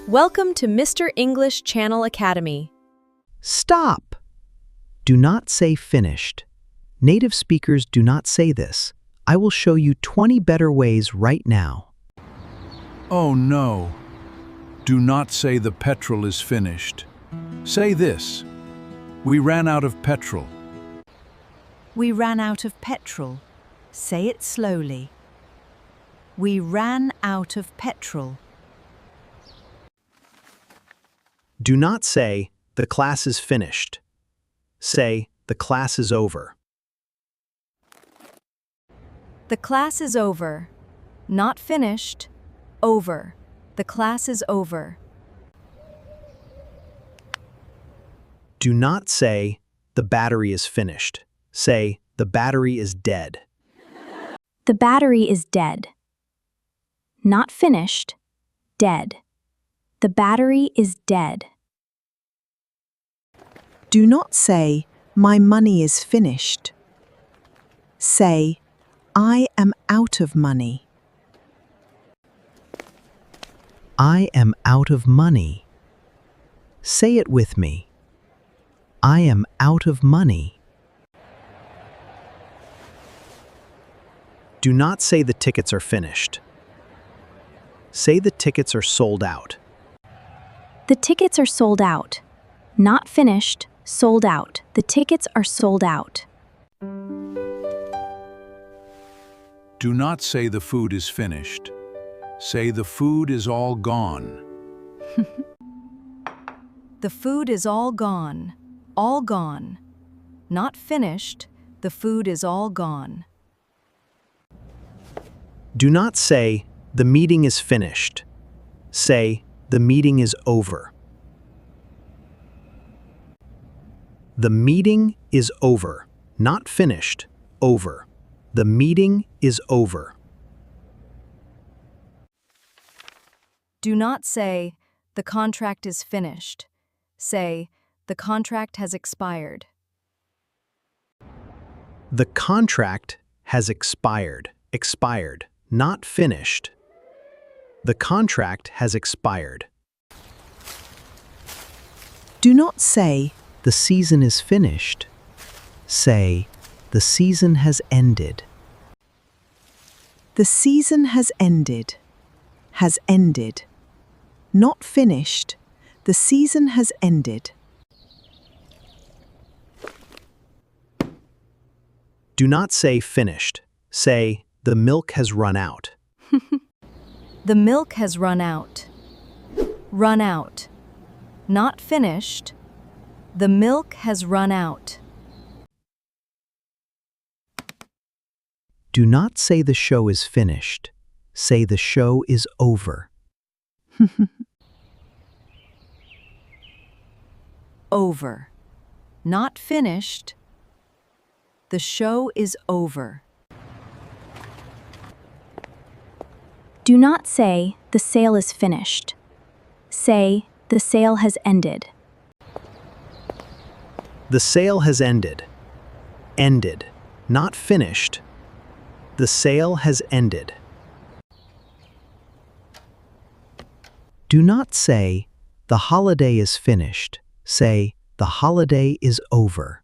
Welcome to Mr. English Channel Academy. Stop! Do not say finished. Native speakers do not say this. I will show you 20 better ways right now. Oh no. Do not say the petrol is finished. Say this. We ran out of petrol. We ran out of petrol. Say it slowly. We ran out of petrol. Do not say, the class is finished. Say, the class is over. The class is over. Not finished. Over. The class is over. Do not say, the battery is finished. Say, the battery is dead. The battery is dead. Not finished. Dead. The battery is dead. Do not say, my money is finished. Say, I am out of money. I am out of money. Say it with me. I am out of money. Do not say the tickets are finished. Say the tickets are sold out. The tickets are sold out. Not finished, sold out. The tickets are sold out. Do not say the food is finished. Say the food is all gone. The food is all gone. All gone. Not finished. The food is all gone. Do not say, the meeting is finished. Say, the meeting is over. The meeting is over. Not finished. Over. The meeting is over. Do not say, the contract is finished. Say, the contract has expired. The contract has expired. Expired. Not finished. The contract has expired. Do not say, the season is finished. Say, the season has ended. the season has ended. Has ended. Not finished. The season has ended. Do not say finished. Say, the milk has run out. The milk has run out. Run out. Not finished. The milk has run out. Do not say the show is finished. Say the show is over. Over. Not finished. The show is over. Do not say, the sale is finished. Say, the sale has ended. The sale has ended. Ended. Not finished. The sale has ended. Do not say, the holiday is finished. Say, the holiday is over.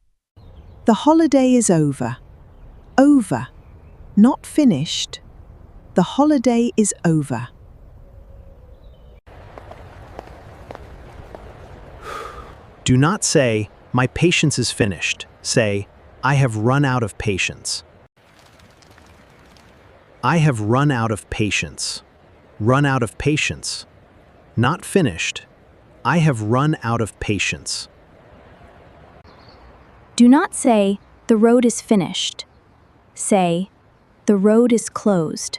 The holiday is over. Over. Not finished. The holiday is over. Do not say, my patience is finished. Say, I have run out of patience. I have run out of patience. Run out of patience. Not finished. I have run out of patience. Do not say, the road is finished. Say, the road is closed.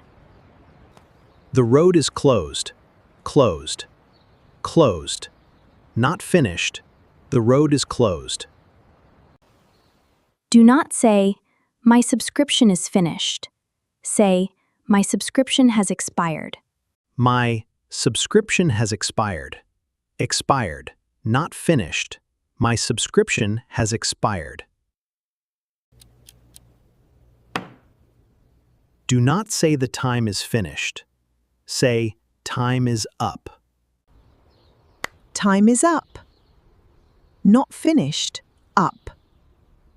The road is closed. Closed. Closed. Not finished. The road is closed. Do not say, my subscription is finished. Say, my subscription has expired. My subscription has expired. Expired. Not finished. My subscription has expired. Do not say the time is finished. Say, time is up. Time is up. Not finished, up.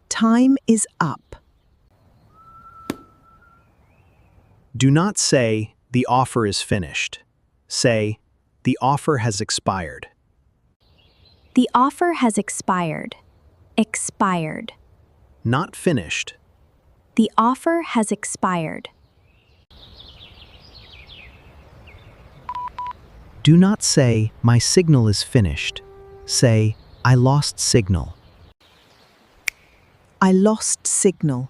Time is up. Do not say, the offer is finished. Say, the offer has expired. The offer has expired. Expired. Not finished. The offer has expired. Do not say, my signal is finished. Say, I lost signal. I lost signal.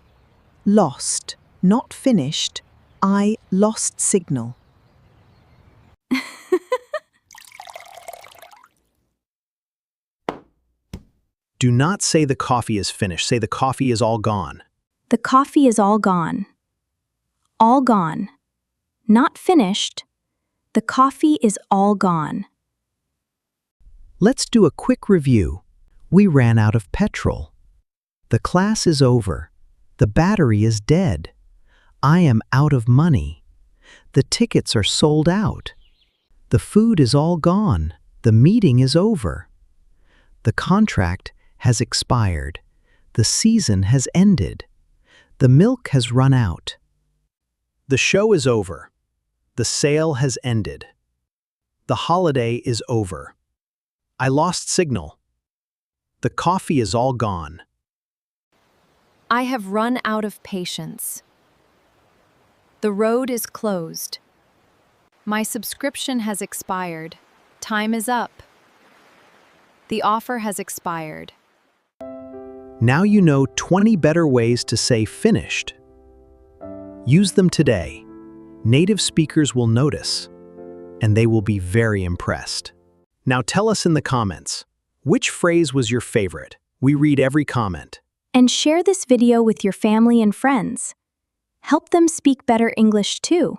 Lost, not finished. I lost signal. Do not say the coffee is finished. Say the coffee is all gone. The coffee is all gone. All gone. Not finished. The coffee is all gone. Let's do a quick review. We ran out of petrol. The class is over. The battery is dead. I am out of money. The tickets are sold out. The food is all gone. The meeting is over. The contract has expired. The season has ended. The milk has run out. The show is over. The sale has ended. The holiday is over. I lost signal. The coffee is all gone. I have run out of patience. The road is closed. My subscription has expired. Time is up. The offer has expired. Now you know 20 better ways to say finished. Use them today. Native speakers will notice, and they will be very impressed. Now tell us in the comments, which phrase was your favorite? We read every comment. And share this video with your family and friends. Help them speak better English too.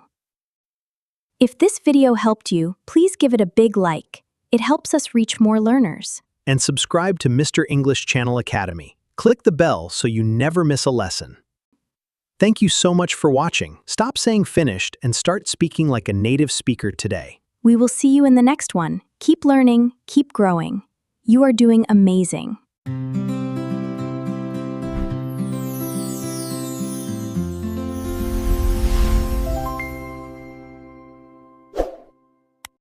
If this video helped you, please give it a big like. It helps us reach more learners. And subscribe to Mr. English Channel Academy. Click the bell so you never miss a lesson. Thank you so much for watching. Stop saying finished and start speaking like a native speaker today. We will see you in the next one. Keep learning, keep growing. You are doing amazing.